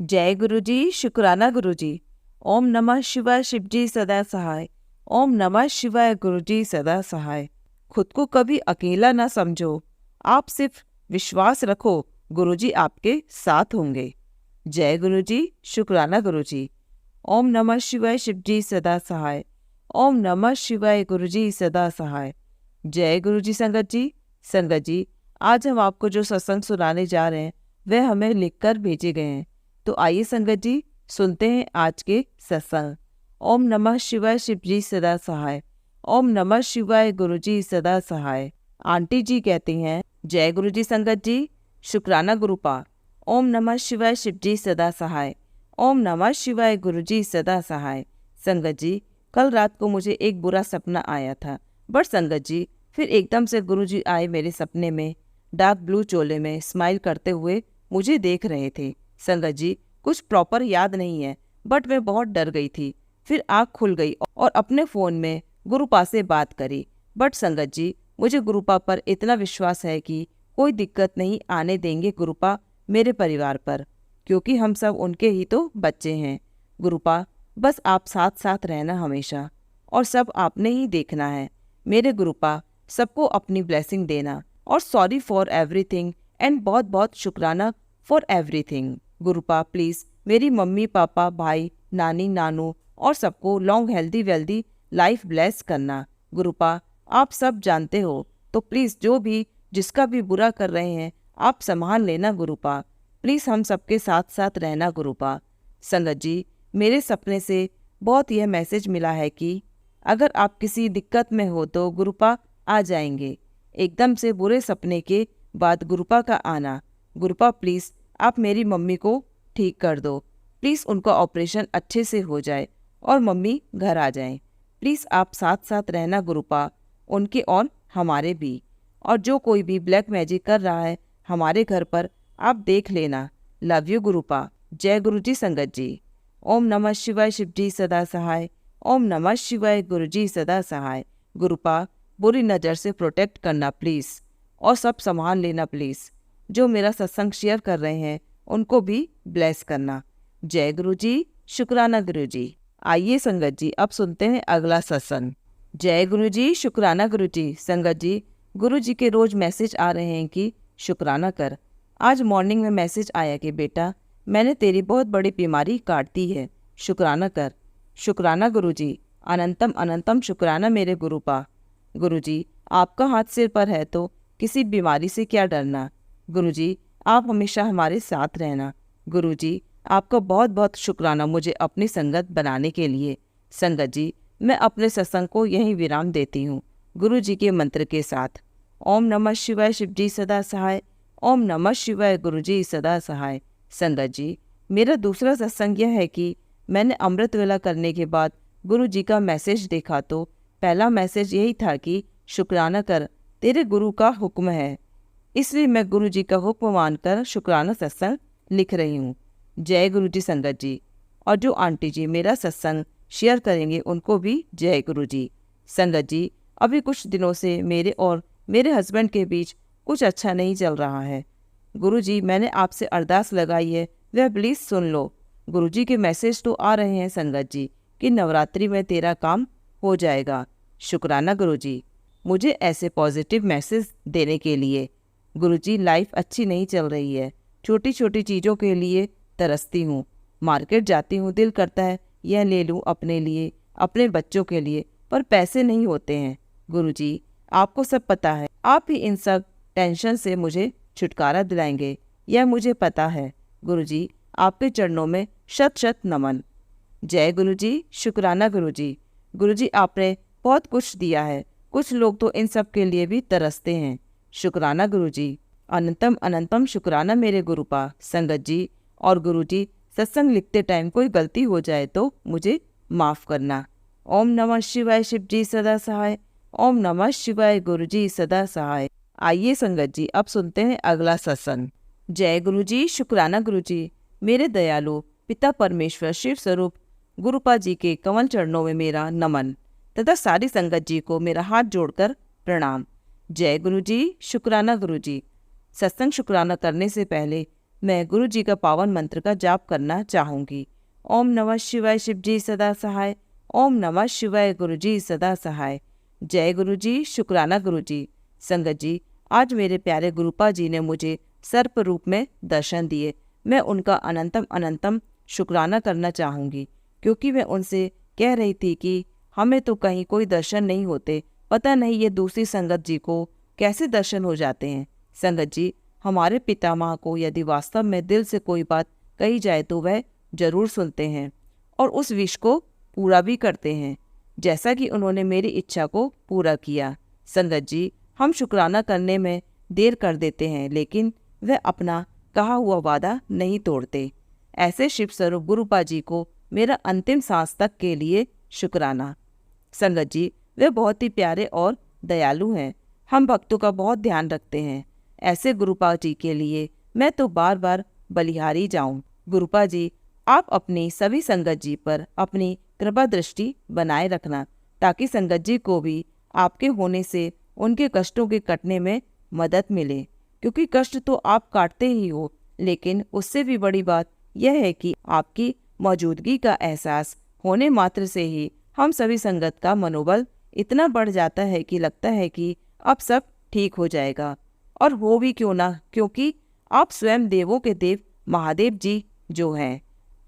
जय गुरु जी, शुक्राना गुरु जी। ओम नमः शिवाय, शिव जी सदा सहाय। ओम नमः शिवाय, गुरु जी सदा सहाय। खुद को कभी अकेला ना समझो, आप सिर्फ विश्वास रखो, गुरु जी आपके साथ होंगे। जय गुरु जी, शुक्राना गुरु जी। ओम नमः शिवाय, शिव जी सदा सहाय। ओम नमः शिवाय, गुरु जी सदा सहाय। जय गुरु जी। संगत जी, आज हम आपको जो सत्संग सुनाने जा रहे हैं वह हमें लिखकर भेजे गए हैं। तो आइए संगत जी, सुनते हैं आज के सत्संग। ओम नमः शिवाय, शिव जी सदा सहाय। ओम नमः शिवाय, गुरु जी सदा सहाय। आंटी जी कहती हैं, जय गुरु जी। संगत जी, शुक्राना गुरुपा। ओम नमः शिवाय, शिव जी सदा सहाय। ओम नमः शिवाय, गुरु जी सदा सहाय। संगत जी, कल रात को मुझे एक बुरा सपना आया था, बट संगत जी फिर एकदम से गुरु जी आए मेरे सपने में। डार्क ब्लू चोले में स्माइल करते हुए मुझे देख रहे थे। संगत जी, कुछ प्रॉपर याद नहीं है, बट मैं बहुत डर गई थी। फिर आँख खुल गई और अपने फ़ोन में गुरुपा से बात करी। बट संगत जी, मुझे गुरुपा पर इतना विश्वास है कि कोई दिक्कत नहीं आने देंगे गुरुपा मेरे परिवार पर, क्योंकि हम सब उनके ही तो बच्चे हैं। गुरुपा, बस आप साथ साथ रहना हमेशा, और सब आपने ही देखना है। मेरे गुरुपा, सबको अपनी ब्लेसिंग देना, और सॉरी फॉर एवरीथिंग एंड बहुत बहुत शुक्राना फॉर एवरीथिंग। गुरुपा प्लीज़ मेरी मम्मी पापा भाई नानी नानू और सबको long healthy wealthy life bless करना। गुरुपा, आप सब जानते हो, तो प्लीज़ जो भी जिसका भी बुरा कर रहे हैं आप संभाल लेना गुरुपा। प्लीज़ हम सबके साथ साथ रहना गुरुपा। संगत जी, मेरे सपने से बहुत यह मैसेज मिला है कि अगर आप किसी दिक्कत में हो तो गुरुपा आ जाएंगे। एकदम से बुरे सपने के बाद गुरुपा का आना। गुरुपा प्लीज़ आप मेरी मम्मी को ठीक कर दो। प्लीज़ उनका ऑपरेशन अच्छे से हो जाए और मम्मी घर आ जाएं। प्लीज़ आप साथ साथ रहना गुरुपा, उनके और हमारे भी। और जो कोई भी ब्लैक मैजिक कर रहा है हमारे घर पर, आप देख लेना। Love you गुरुपा। जय गुरु जी। संगत जी, ओम नमः शिवाय, शिव जी सदा सहाय। ओम नमः शिवाय, गुरु जी सदा सहाय। गुरुपा, बुरी नज़र से प्रोटेक्ट करना प्लीज़, और सब संभाल लेना प्लीज़। जो मेरा सत्संग शेयर कर रहे हैं उनको भी ब्लेस करना। जय गुरु जी, शुक्राना गुरु जी। आइए संगत जी, अब सुनते हैं अगला सत्संग। जय गुरु जी, शुक्राना गुरु जी। संगत जी, गुरु जी के रोज़ मैसेज आ रहे हैं कि शुक्राना कर। आज मॉर्निंग में मैसेज आया कि बेटा, मैंने तेरी बहुत बड़ी बीमारी काट दी है, शुक्राना कर। शुक्राना गुरु जी, अनंतम अनंतम शुक्राना मेरे गुरुपा। गुरु जी, आपका हाथ सिर पर है तो किसी बीमारी से क्या डरना। गुरु जी, आप हमेशा हमारे साथ रहना। गुरु जी, आपका बहुत बहुत शुक्राना मुझे अपनी संगत बनाने के लिए। संगत जी, मैं अपने सत्संग को यहीं विराम देती हूँ गुरु जी के मंत्र के साथ। ओम नमः शिवाय, शिव जी सदा सहाय। ओम नमः शिवाय, गुरु जी सदा सहाय। संगत जी, मेरा दूसरा सत्संग यह है कि मैंने अमृत वेला करने के बाद गुरु जी का मैसेज देखा तो पहला मैसेज यही था कि शुक्राना कर, तेरे गुरु का हुक्म है। इसलिए मैं गुरु जी का हुक्म मानकर शुक्राना सत्संग लिख रही हूँ। जय गुरु जी। संगत जी, और जो आंटी जी मेरा सत्संग शेयर करेंगे उनको भी जय गुरु जी। संगत जी, अभी कुछ दिनों से मेरे और मेरे हस्बैंड के बीच कुछ अच्छा नहीं चल रहा है। गुरु जी, मैंने आपसे अरदास लगाई है, वह प्लीज़ सुन लो। गुरु जी के मैसेज तो आ रहे हैं संगत जी कि नवरात्रि में तेरा काम हो जाएगा। शुक्राना गुरु जी, मुझे ऐसे पॉजिटिव मैसेज देने के लिए। गुरु जी, लाइफ अच्छी नहीं चल रही है, छोटी छोटी चीज़ों के लिए तरसती हूँ। मार्केट जाती हूँ, दिल करता है यह ले लूँ अपने लिए, अपने बच्चों के लिए, पर पैसे नहीं होते हैं। गुरु जी, आपको सब पता है, आप ही इन सब टेंशन से मुझे छुटकारा दिलाएंगे, यह मुझे पता है। गुरु जी, आपके चरणों में शत शत नमन। जय गुरु जी, शुक्राना गुरु जी। गुरु जी, आपने बहुत कुछ दिया है, कुछ लोग तो इन सब के लिए भी तरसते हैं। शुक्राना गुरु जी, अनंतम अनंतम शुक्राना मेरे गुरुपा। संगत जी और गुरु जी, सत्संग लिखते टाइम कोई गलती हो जाए तो मुझे माफ़ करना। ओम नमः शिवाय, शिव जी सदा सहाय। ओम नमः शिवाय, गुरु जी सदा सहाय। आइए संगत जी, अब सुनते हैं अगला सत्संग। जय गुरु जी, शुक्राना गुरु जी। मेरे दयालु पिता परमेश्वर शिव स्वरूप गुरुपा जी के कमल चरणों में मेरा नमन तथा सारी संगत जी को मेरा हाथ जोड़कर प्रणाम। जय गुरु जी, शुक्राना गुरु जी। सत्संग शुक्राना करने से पहले मैं गुरु जी का पावन मंत्र का जाप करना चाहूँगी। ओम नमः शिवाय शिव जी सदा सहाय। ओम नमः शिवाय गुरु जी सदा सहाय। जय गुरु जी, शुक्राना गुरु जी। संगत जी, आज मेरे प्यारे गुरुपा जी ने मुझे सर्प रूप में दर्शन दिए। मैं उनका अनंतम अनंतम शुक्राना करना चाहूँगी, क्योंकि मैं उनसे कह रही थी कि हमें तो कहीं कोई दर्शन नहीं होते, पता नहीं ये दूसरी संगत जी को कैसे दर्शन हो जाते हैं। संगत जी, हमारे पितामह को यदि वास्तव में दिल से कोई बात कही जाए तो वह जरूर सुनते हैं और उस विश को पूरा भी करते हैं, जैसा कि उन्होंने मेरी इच्छा को पूरा किया। संगत जी, हम शुक्राना करने में देर कर देते हैं, लेकिन वह अपना कहा हुआ वादा नहीं तोड़ते। ऐसे शिव स्वरूप गुरुपा जी को मेरा अंतिम सांस तक के लिए शुक्राना। संगत जी, वे बहुत ही प्यारे और दयालु हैं। हम भक्तों का बहुत ध्यान रखते हैं। ऐसे गुरुपा जी के लिए मैं तो बार बार बलिहारी जाऊं। गुरुपा जी, आप अपनी सभी संगत जी पर अपनी कृपा दृष्टि बनाए रखना, ताकि संगत जी को भी आपके होने से उनके कष्टों के कटने में मदद मिले। क्योंकि कष्ट तो आप काटते ही हो, लेकिन उससे भी बड़ी बात यह है कि आपकी मौजूदगी का एहसास होने मात्र से ही हम सभी संगत का मनोबल इतना बढ़ जाता है कि लगता है कि अब सब ठीक हो जाएगा। और हो भी क्यों ना, क्योंकि आप स्वयं देवों के देव महादेव जी जो हैं।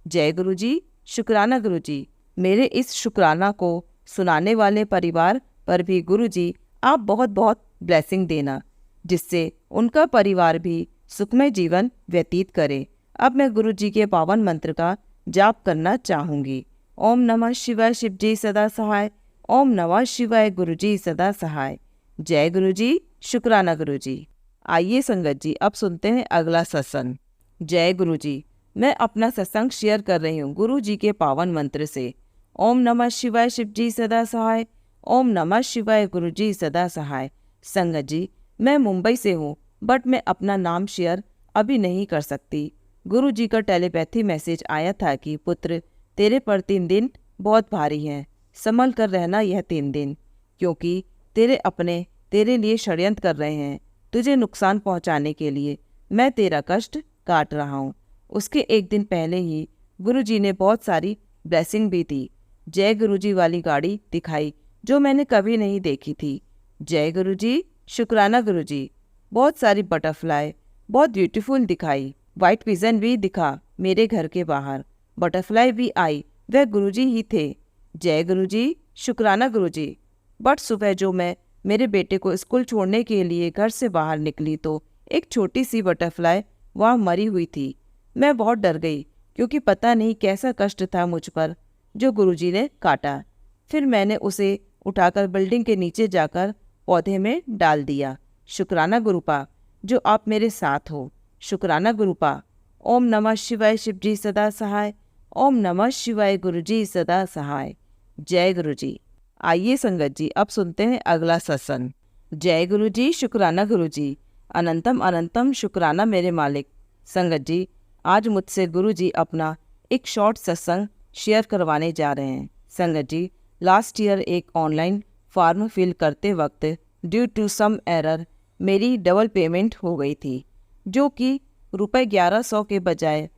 जय गुरु जी, शुक्राना गुरु जी। मेरे इस शुक्राना को सुनाने वाले परिवार पर भी गुरु जी आप बहुत बहुत ब्लेसिंग देना, जिससे उनका परिवार भी सुखमय जीवन व्यतीत करे। अब मैं गुरु जी के पावन मंत्र का जाप करना चाहूँगी। ओम नमः शिवाय शिव जी सदा सहाय। ओम नमः शिवाय गुरु जी सदा सहाय। जय गुरु जी, शुक्राना गुरु जी। आइए संगत जी, अब सुनते हैं अगला सत्संग। जय गुरु जी, मैं अपना सत्संग शेयर कर रही हूँ गुरु जी के पावन मंत्र से। ओम नमः शिवाय शिव जी सदा सहाय। ओम नमः शिवाय गुरु जी सदा सहाय। संगत जी, मैं मुंबई से हूँ, बट मैं अपना नाम शेयर अभी नहीं कर सकती। गुरु जी का टेलीपैथी मैसेज आया था कि पुत्र, तेरे पर 3 दिन बहुत भारी हैं, संभल कर रहना यह 3 दिन, क्योंकि तेरे अपने तेरे लिए षड्यंत्र कर रहे हैं, तुझे नुकसान पहुंचाने के लिए। मैं तेरा कष्ट काट रहा हूँ। उसके 1 दिन पहले ही गुरु जी ने बहुत सारी ब्लेसिंग भी दी। जय गुरु जी वाली गाड़ी दिखाई जो मैंने कभी नहीं देखी थी। जय गुरु जी, शुक्राना गुरु जी। बहुत सारी बटरफ्लाई बहुत ब्यूटीफुल दिखाई। वाइट पिजन भी दिखा मेरे घर के बाहर। बटरफ्लाई भी आई, वह गुरुजी ही थे। जय गुरुजी, शुक्राना गुरुजी। बट सुबह जो मैं मेरे बेटे को स्कूल छोड़ने के लिए घर से बाहर निकली तो एक छोटी सी बटरफ्लाई वहाँ मरी हुई थी। मैं बहुत डर गई, क्योंकि पता नहीं कैसा कष्ट था मुझ पर जो गुरुजी ने काटा। फिर मैंने उसे उठाकर बिल्डिंग के नीचे जाकर पौधे में डाल दिया। शुक्राना गुरुपा, जो आप मेरे साथ हो। शुक्राना गुरुपा। ओम नमः शिवाय शिव जी सदा सहाय। ओम नमः शिवाय गुरु जी सदा सहाय। जय गुरु जी। आइए संगत जी, अब सुनते हैं अगला सत्संग। जय गुरु जी, शुक्राना गुरु जी। अनंतम अनंतम शुक्राना मेरे मालिक। संगत जी, आज मुझसे गुरु जी अपना एक शॉर्ट सत्संग शेयर करवाने जा रहे हैं। संगत जी, लास्ट ईयर एक ऑनलाइन फॉर्म फिल करते वक्त ड्यू टू सम एरर मेरी डबल पेमेंट हो गई थी, जो कि रुपये 1100 के बजाय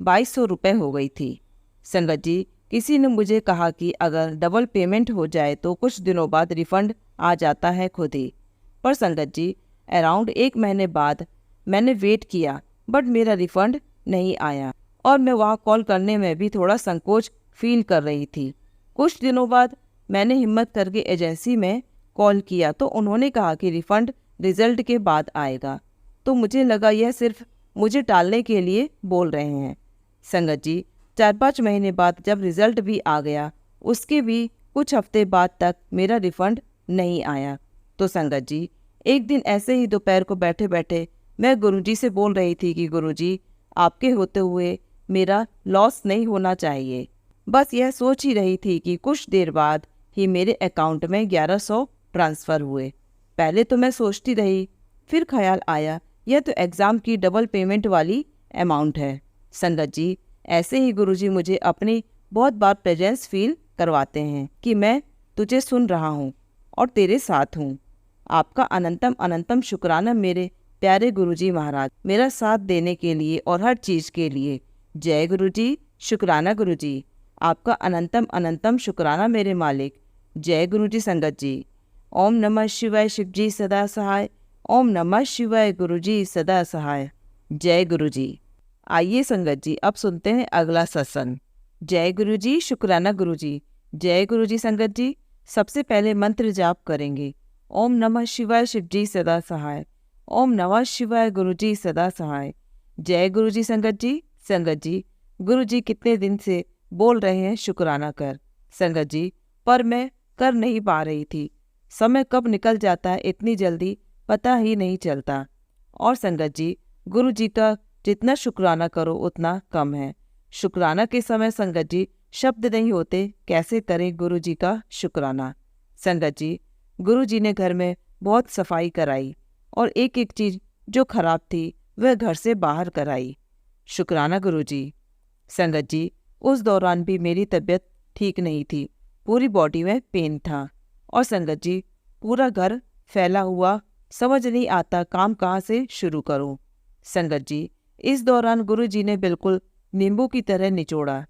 2200 रुपये हो गई थी। संगत जी, किसी ने मुझे कहा कि अगर डबल पेमेंट हो जाए तो कुछ दिनों बाद रिफ़ंड आ जाता है खुद ही। पर संगत जी, अराउंड 1 महीने बाद मैंने वेट किया, बट मेरा रिफ़ंड नहीं आया और मैं वहाँ कॉल करने में भी थोड़ा संकोच फील कर रही थी। कुछ दिनों बाद मैंने हिम्मत करके एजेंसी में कॉल किया तो उन्होंने कहा कि रिफ़ंड रिज़ल्ट के बाद आएगा। तो मुझे लगा यह सिर्फ मुझे टालने के लिए बोल रहे हैं। संगत जी, 4-5 महीने बाद जब रिज़ल्ट भी आ गया, उसके भी कुछ हफ्ते बाद तक मेरा रिफ़ंड नहीं आया। तो संगत जी, एक दिन ऐसे ही दोपहर को बैठे बैठे मैं गुरुजी से बोल रही थी कि गुरुजी, आपके होते हुए मेरा लॉस नहीं होना चाहिए। बस यह सोच ही रही थी कि कुछ देर बाद ही मेरे अकाउंट में 1100 ट्रांसफ़र हुए। पहले तो मैं सोचती रही, फिर ख्याल आया यह तो एग्ज़ाम की डबल पेमेंट वाली अमाउंट है। संगत जी, ऐसे ही गुरुजी मुझे अपनी बहुत बार प्रेजेंस फील करवाते हैं कि मैं तुझे सुन रहा हूँ और तेरे साथ हूँ। आपका अनंतम अनंतम शुक्राना मेरे प्यारे गुरुजी महाराज, मेरा साथ देने के लिए और हर चीज़ के लिए जय गुरुजी। शुक्राना गुरुजी, आपका अनंतम अनंतम शुक्राना मेरे मालिक। जय गुरुजी संगत जी। ओम नमः शिवाय, शिव जी सदा सहाय। ओम नमः शिवाय, गुरुजी सदा सहाय। जय गुरुजी। आइए संगत जी, अब सुनते हैं अगला सत्संग। जय गुरुजी। शुक्राना गुरुजी। जय गुरुजी संगत जी। सबसे पहले मंत्र जाप करेंगे। ओम नमः शिवाय, शिव जी सदा सहाय। ओम नमः शिवाय, गुरुजी सदा सहाय। जय गुरुजी संगत जी। संगत जी, गुरुजी कितने दिन से बोल रहे हैं शुक्राना कर संगत जी, पर मैं कर नहीं पा रही थी। समय कब निकल जाता है इतनी जल्दी पता ही नहीं चलता। और संगत जी, गुरुजी का जितना शुक्राना करो उतना कम है। शुक्राना के समय संगत जी शब्द नहीं होते, कैसे करें गुरुजी का शुक्राना। संगत जी, गुरुजी ने घर में बहुत सफाई कराई और एक एक चीज जो खराब थी वह घर से बाहर कराई। शुक्राना गुरुजी। संगत जी, उस दौरान भी मेरी तबीयत ठीक नहीं थी, पूरी बॉडी में पेन था। और संगत जी, पूरा घर फैला हुआ, समझ नहीं आता काम कहाँ से शुरू करूं। संगत जी, इस दौरान गुरुजी ने बिल्कुल नींबू की तरह निचोड़ा।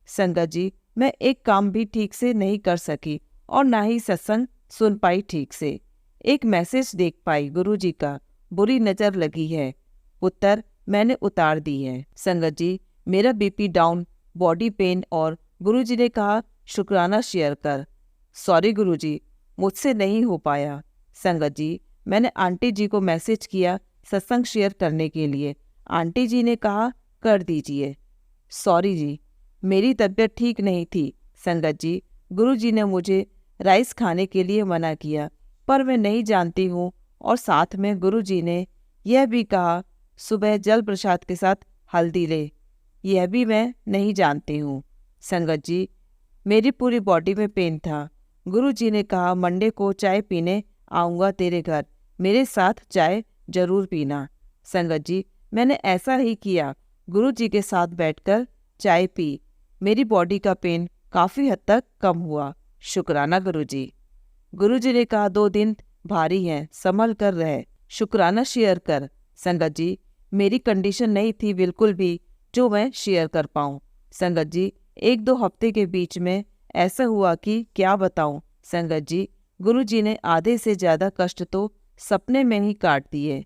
संगत जी, मैं एक काम भी ठीक से नहीं कर सकी और ना ही सत्संग सुन पाई ठीक से। एक मैसेज देख पाई गुरुजी का, बुरी नज़र लगी है, उत्तर मैंने उतार दी है। संगत जी, मेरा बीपी डाउन, बॉडी पेन, और गुरुजी ने कहा शुक्राना शेयर कर। सॉरी गुरुजी, मुझसे नहीं हो पाया। संगत जी, मैंने आंटी जी को मैसेज किया सत्संग शेयर करने के लिए। आंटी जी ने कहा कर दीजिए। सॉरी जी, मेरी तबीयत ठीक नहीं थी। संगत जी, गुरुजी ने मुझे राइस खाने के लिए मना किया, पर मैं नहीं जानती हूँ। और साथ में गुरुजी ने यह भी कहा सुबह जल प्रसाद के साथ हल्दी ले, यह भी मैं नहीं जानती हूँ। संगत जी, मेरी पूरी बॉडी में पेन था। गुरुजी ने कहा मंडे को चाय पीने आऊँगा तेरे घर, मेरे साथ चाय जरूर पीना। संगत जी, मैंने ऐसा ही किया, गुरुजी के साथ बैठकर चाय पी। मेरी बॉडी का पेन काफ़ी हद तक कम हुआ। शुक्राना गुरुजी। गुरुजी ने कहा 2 दिन भारी हैं, संभल कर रहे, शुक्राना शेयर कर। संगत जी, मेरी कंडीशन नहीं थी बिल्कुल भी जो मैं शेयर कर पाऊँ। संगत जी, 1-2 हफ्ते के बीच में ऐसा हुआ कि क्या बताऊँ। संगत जी, गुरुजी ने आधे से ज़्यादा कष्ट तो सपने में ही काट दिए।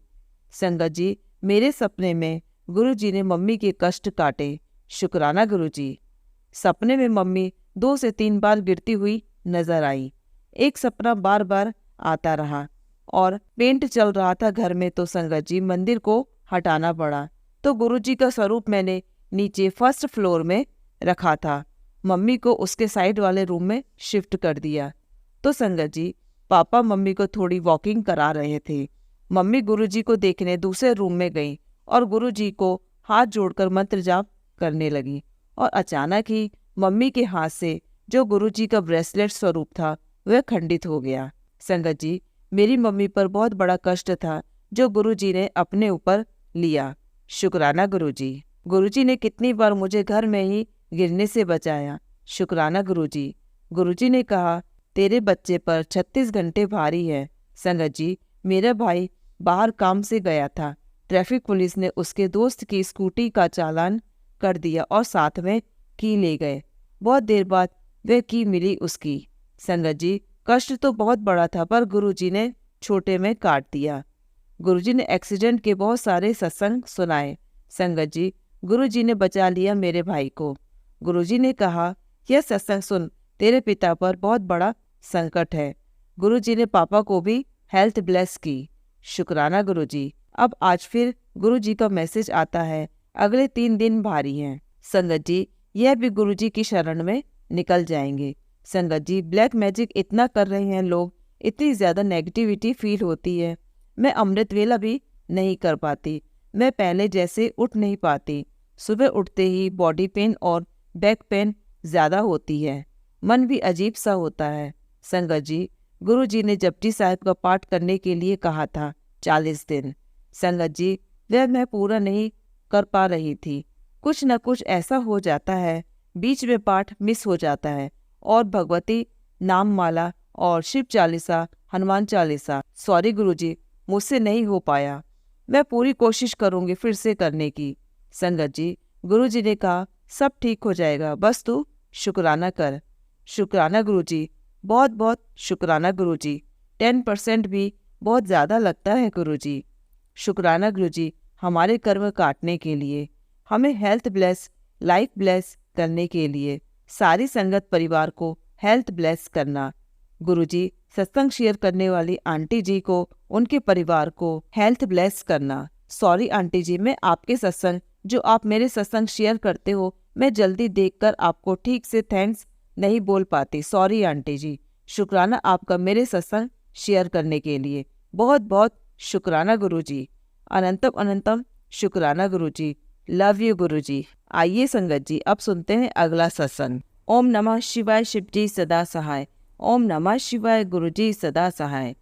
संगत जी, मेरे सपने में गुरुजी ने मम्मी के कष्ट काटे। शुक्राना गुरुजी। सपने में मम्मी 2 से 3 बार गिरती हुई नजर आई। एक सपना बार बार आता रहा और पेंट चल रहा था घर में, तो संगत जी मंदिर को हटाना पड़ा। तो गुरुजी का स्वरूप मैंने नीचे फर्स्ट फ्लोर में रखा था, मम्मी को उसके साइड वाले रूम में शिफ्ट कर दिया। तो संगत जी, पापा मम्मी को थोड़ी वॉकिंग करा रहे थे। मम्मी गुरुजी को देखने दूसरे रूम में गई और गुरुजी को हाथ जोड़कर मंत्र जाप करने लगी। और अचानक ही मम्मी के हाथ से जो गुरुजी का ब्रेसलेट स्वरूप था वह खंडित हो गया। संगत जी, मेरी मम्मी पर बहुत बड़ा कष्ट था जो गुरुजी ने अपने ऊपर लिया। शुक्राना गुरुजी। गुरुजी ने कितनी बार मुझे घर में ही गिरने से बचाया। शुक्राना गुरुजी। गुरुजी ने कहा तेरे बच्चे पर 36 घंटे भारी है। संगत जी, मेरा भाई बाहर काम से गया था, ट्रैफिक पुलिस ने उसके दोस्त की स्कूटी का चालान कर दिया और साथ में की ले गए। बहुत देर बाद वह की मिली उसकी। संगत जी, कष्ट तो बहुत बड़ा था पर गुरुजी ने छोटे में काट दिया। गुरुजी ने एक्सीडेंट के बहुत सारे सत्संग सुनाए। संगत जी, गुरुजी ने बचा लिया मेरे भाई को। गुरुजी ने कहा यह सत्संग सुन, तेरे पिता पर बहुत बड़ा संकट है। गुरुजी ने पापा को भी हेल्थ ब्लेस की। शुक्राना गुरुजी। अब आज फिर गुरुजी का मैसेज आता है, अगले 3 दिन भारी हैं। संगत जी, यह भी गुरुजी की शरण में निकल जाएंगे। संगत जी, ब्लैक मैजिक इतना कर रहे हैं लोग, इतनी ज़्यादा नेगेटिविटी फील होती है। मैं अमृत वेला भी नहीं कर पाती, मैं पहले जैसे उठ नहीं पाती। सुबह उठते ही बॉडी पेन और बैक पेन ज़्यादा होती है, मन भी अजीब सा होता है। संगत जी, गुरुजी ने जपजी साहिब का पाठ करने के लिए कहा था 40 दिन। संगत जी, वह मैं पूरा नहीं कर पा रही थी। कुछ न कुछ ऐसा हो जाता है, बीच में पाठ मिस हो जाता है। और भगवती नाम माला और शिव चालीसा, हनुमान चालीसा, सॉरी गुरुजी, मुझसे नहीं हो पाया। मैं पूरी कोशिश करूँगी फिर से करने की। संगत जी, गुरुजी ने कहा, सब ठीक हो जाएगा, बस तू शुक्राना कर। शुक्राना गुरुजी, बहुत बहुत शुक्राना गुरुजी। 10% भी बहुत ज़्यादा लगता है गुरुजी। शुक्राना गुरुजी, हमारे कर्म काटने के लिए, हमें हेल्थ ब्लेस, लाइफ ब्लेस करने के लिए, सारी संगत परिवार को हेल्थ ब्लेस करना। गुरुजी, सत्संग शेयर करने वाली आंटी जी को, उनके परिवार को हेल्थ ब्लेस करना। सॉरी आंटी जी, मैं आपके सत्संग, जो आप मेरे सत्संग शेयर करते हो, मैं जल्दी देखकर आपको ठीक से थैंक्स नहीं बोल पाती। सॉरी आंटी जी। शुक्राना आपका मेरे सत्संग शेयर करने के लिए। बहुत बहुत शुक्राना गुरुजी। अनंतम अनंतम शुक्राना गुरुजी। लव यू गुरुजी। आइए संगत जी, अब सुनते हैं अगला सत्संग। ओम नमः शिवाय, शिव जी सदा सहाय। ओम नमः शिवाय, गुरुजी सदा सहाय।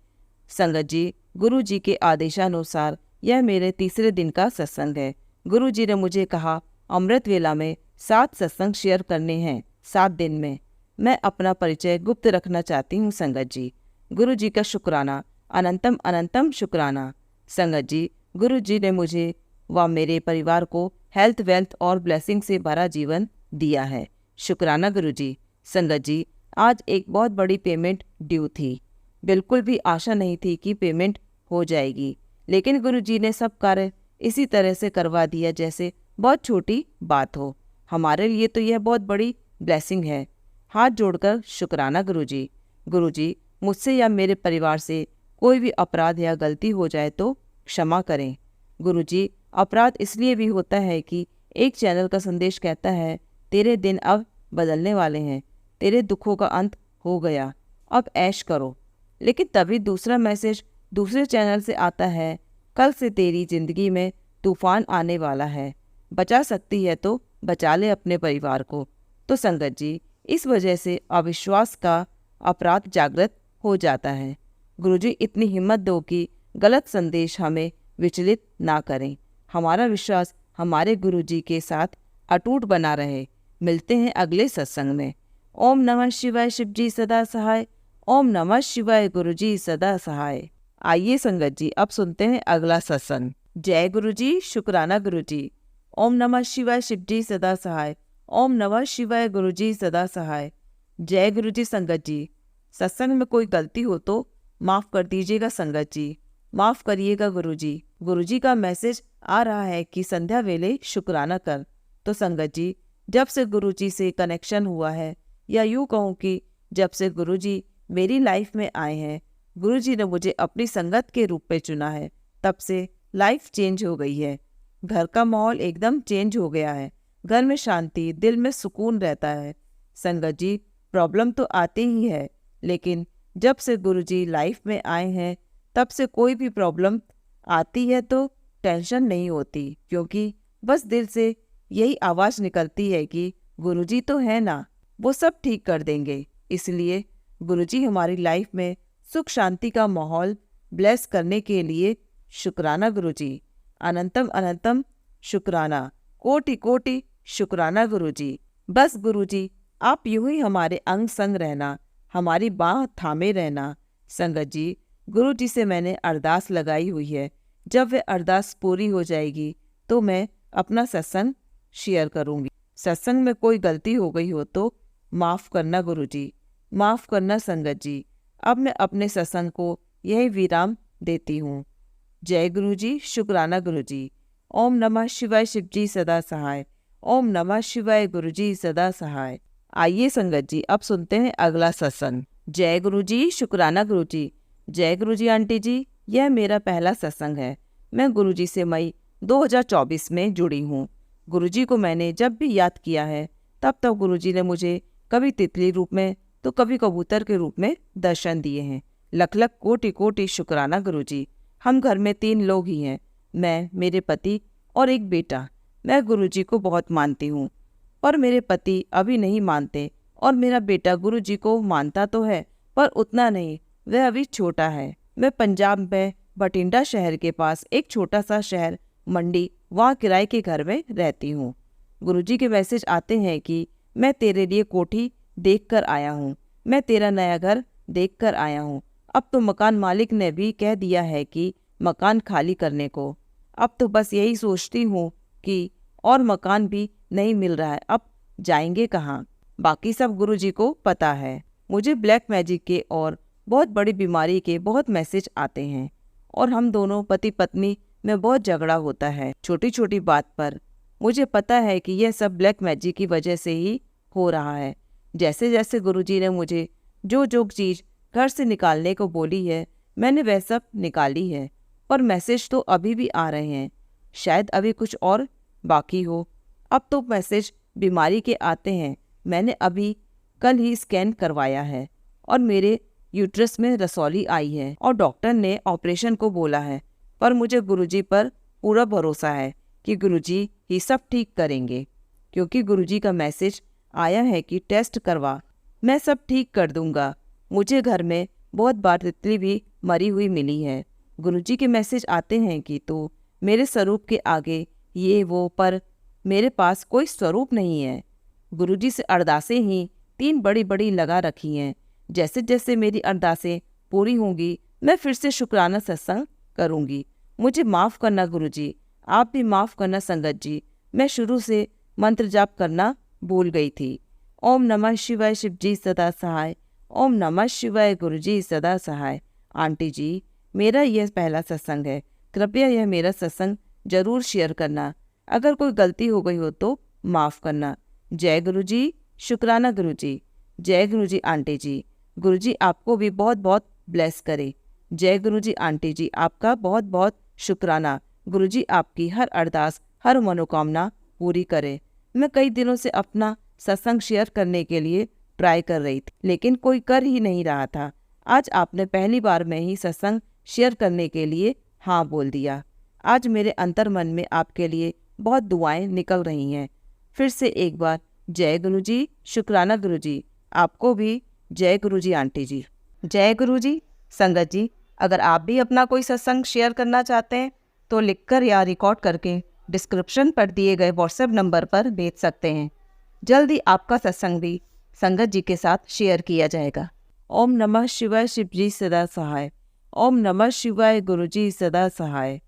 संगत जी, गुरु जी के आदेशानुसार यह मेरे तीसरे दिन का सत्संग है। गुरु जी ने मुझे कहा, अमृत वेला में 7 सत्संग शेयर करने हैं 7 दिन में। मैं अपना परिचय गुप्त रखना चाहती हूँ संगत जी। गुरु जी का शुक्राना, अनंतम अनंतम शुक्राना। संगत जी, गुरु जी ने मुझे व मेरे परिवार को हेल्थ, वेल्थ और ब्लेसिंग से भरा जीवन दिया है। शुक्राना गुरु जी। संगत जी, आज एक बहुत बड़ी पेमेंट ड्यू थी। बिल्कुल भी आशा नहीं थी कि पेमेंट हो जाएगी, लेकिन गुरुजी ने सब कार्य इसी तरह से करवा दिया जैसे बहुत छोटी बात हो। हमारे लिए तो यह बहुत बड़ी ब्लेसिंग है। हाथ जोड़कर शुक्राना गुरुजी। गुरुजी, मुझसे या मेरे परिवार से कोई भी अपराध या गलती हो जाए तो क्षमा करें। गुरुजी, अपराध इसलिए भी होता है कि एक चैनल का संदेश कहता है, तेरे दिन अब बदलने वाले हैं, तेरे दुखों का अंत हो गया, अब ऐश करो। लेकिन तभी दूसरा मैसेज दूसरे चैनल से आता है, कल से तेरी जिंदगी में तूफान आने वाला है, बचा सकती है तो बचा ले अपने परिवार को। तो संगत जी, इस वजह से अविश्वास का अपराध जागृत हो जाता है। गुरुजी, इतनी हिम्मत दो कि गलत संदेश हमें विचलित ना करें। हमारा विश्वास हमारे गुरुजी के साथ अटूट बना रहे। मिलते हैं अगले सत्संग में। ओम नमः शिवाय, शिव जी सदा सहाय। ओम नमः शिवाय, गुरुजी सदा सहाय। आइए संगत जी, अब सुनते हैं अगला सत्संग। जय गुरुजी, शुक्राना गुरुजी। ओम नमः शिवाय, शिव जी सदा सहाय। ओम नमः शिवाय, गुरुजी सदा सहाय। जय गुरुजी। संगत जी, सत्संग में कोई गलती हो तो माफ़ कर दीजिएगा संगत जी, माफ़ करिएगा गुरुजी। गुरुजी का मैसेज आ रहा है कि संध्या वेले शुक्राना कर। तो संगत जी, जब से गुरुजी से कनेक्शन हुआ है, या यूँ कहूँ कि जब से गुरुजी मेरी लाइफ में आए हैं, गुरुजी ने मुझे अपनी संगत के रूप में चुना है, तब से लाइफ चेंज हो गई है। घर का माहौल एकदम चेंज हो गया है। घर में शांति, दिल में सुकून रहता है। संगत जी, प्रॉब्लम तो आती ही है, लेकिन जब से गुरुजी लाइफ में आए हैं, तब से कोई भी प्रॉब्लम आती है तो टेंशन नहीं होती, क्योंकि बस दिल से यही आवाज़ निकलती है कि गुरुजी तो है ना, वो सब ठीक कर देंगे। इसलिए गुरुजी हमारी लाइफ में सुख शांति का माहौल ब्लेस करने के लिए शुक्राना गुरुजी। अनंतम अनंतम शुक्राना, कोटि कोटि शुक्राना गुरुजी। बस गुरुजी, आप यूं ही हमारे अंग संग रहना, हमारी बाह थामे रहना। संगत जी, गुरुजी से मैंने अरदास लगाई हुई है। जब वह अरदास पूरी हो जाएगी तो मैं अपना सत्संग शेयर करूंगी। सत्संग में कोई गलती हो गई हो तो माफ़ करना गुरुजी, माफ़ करना संगत जी। अब मैं अपने सत्संग को यही विराम देती हूँ। जय गुरुजी, शुक्राना गुरुजी। ओम नमः शिवाय, शिव जी सदा सहाय। ओम नमः शिवाय, गुरुजी सदा सहाय। आइए संगत जी, अब सुनते हैं अगला सत्संग। जय गुरुजी, शुक्राना गुरुजी। जय गुरुजी आंटी जी, यह मेरा पहला सत्संग है। मैं गुरुजी से मई 2024 में जुड़ी हूँ। गुरुजी को मैंने जब भी याद किया है, तब तब गुरुजी ने मुझे कभी तितली रूप में तो कभी कबूतर के रूप में दर्शन दिए हैं। लख लख कोटि कोटि शुक्राना गुरुजी। हम घर में 3 लोग ही हैं, मैं, मेरे पति और एक बेटा। मैं गुरुजी को बहुत मानती हूँ, पर मेरे पति अभी नहीं मानते, और मेरा बेटा गुरुजी को मानता तो है पर उतना नहीं, वह अभी छोटा है। मैं पंजाब में बठिंडा शहर के पास एक छोटा सा शहर मंडी, वहाँ किराए के घर में रहती हूँ। गुरुजी के मैसेज आते हैं कि मैं तेरे लिए कोठी देख कर आया हूँ, मैं तेरा नया घर देख कर आया हूँ। अब तो मकान मालिक ने भी कह दिया है कि मकान खाली करने को। अब तो बस यही सोचती हूँ कि और मकान भी नहीं मिल रहा है, अब जाएंगे कहाँ। बाकी सब गुरुजी को पता है। मुझे ब्लैक मैजिक के और बहुत बड़ी बीमारी के बहुत मैसेज आते हैं और हम दोनों पति पत्नी में बहुत झगड़ा होता है छोटी छोटी बात पर। मुझे पता है कि यह सब ब्लैक मैजिक की वजह से ही हो रहा है। जैसे जैसे गुरुजी ने मुझे जो जो चीज़ घर से निकालने को बोली है मैंने वह सब निकाली है, पर मैसेज तो अभी भी आ रहे हैं। शायद अभी कुछ और बाकी हो। अब तो मैसेज बीमारी के आते हैं। मैंने अभी कल ही स्कैन करवाया है और मेरे यूट्रस में रसौली आई है और डॉक्टर ने ऑपरेशन को बोला है, पर मुझे गुरुजी पर पूरा भरोसा है कि गुरुजी ही सब ठीक करेंगे, क्योंकि गुरुजी का मैसेज आया है कि टेस्ट करवा, मैं सब ठीक कर दूंगा। मुझे घर में बहुत बार तितली भी मरी हुई मिली है। गुरुजी के मैसेज आते हैं कि तो मेरे स्वरूप के आगे ये वो, पर मेरे पास कोई स्वरूप नहीं है। गुरुजी से अरदासें ही 3 बड़ी बड़ी लगा रखी हैं। जैसे जैसे मेरी अरदासें पूरी होंगी मैं फिर से शुक्राना सत्संग करूंगी। मुझे माफ़ करना गुरुजी, आप भी माफ़ करना संगत जी। मैं शुरू से मंत्र जाप करना भूल गई थी। ओम नमः शिवाय शिव जी सदा सहाय। ओम नमः शिवाय गुरुजी सदा सहाय। आंटी जी, मेरा यह पहला सत्संग है, कृपया यह मेरा सत्संग जरूर शेयर करना। अगर कोई गलती हो गई हो तो माफ़ करना। जय गुरुजी, शुक्राना गुरुजी। जय गुरुजी आंटी जी। गुरुजी आपको भी बहुत बहुत ब्लेस करे। जय गुरुजी आंटी जी, आपका बहुत बहुत शुक्राना। गुरुजी आपकी हर अरदास हर मनोकामना पूरी करे। मैं कई दिनों से अपना सत्संग शेयर करने के लिए ट्राई कर रही थी, लेकिन कोई कर ही नहीं रहा था। आज आपने पहली बार में ही सत्संग शेयर करने के लिए हाँ बोल दिया। आज मेरे अंतर मन में आपके लिए बहुत दुआएं निकल रही हैं। फिर से एक बार जय गुरुजी, शुक्राना गुरुजी। आपको भी जय गुरुजी आंटी जी। जय गुरुजी। संगत जी, अगर आप भी अपना कोई सत्संग शेयर करना चाहते हैं तो लिखकर या रिकॉर्ड करके डिस्क्रिप्शन पर दिए गए व्हाट्सएप नंबर पर भेज सकते हैं। जल्द ही आपका सत्संग भी संगत जी के साथ शेयर किया जाएगा। ओम नमः शिवाय शिव जी सदा सहाय। ओम नमः शिवाय गुरुजी सदा सहाय।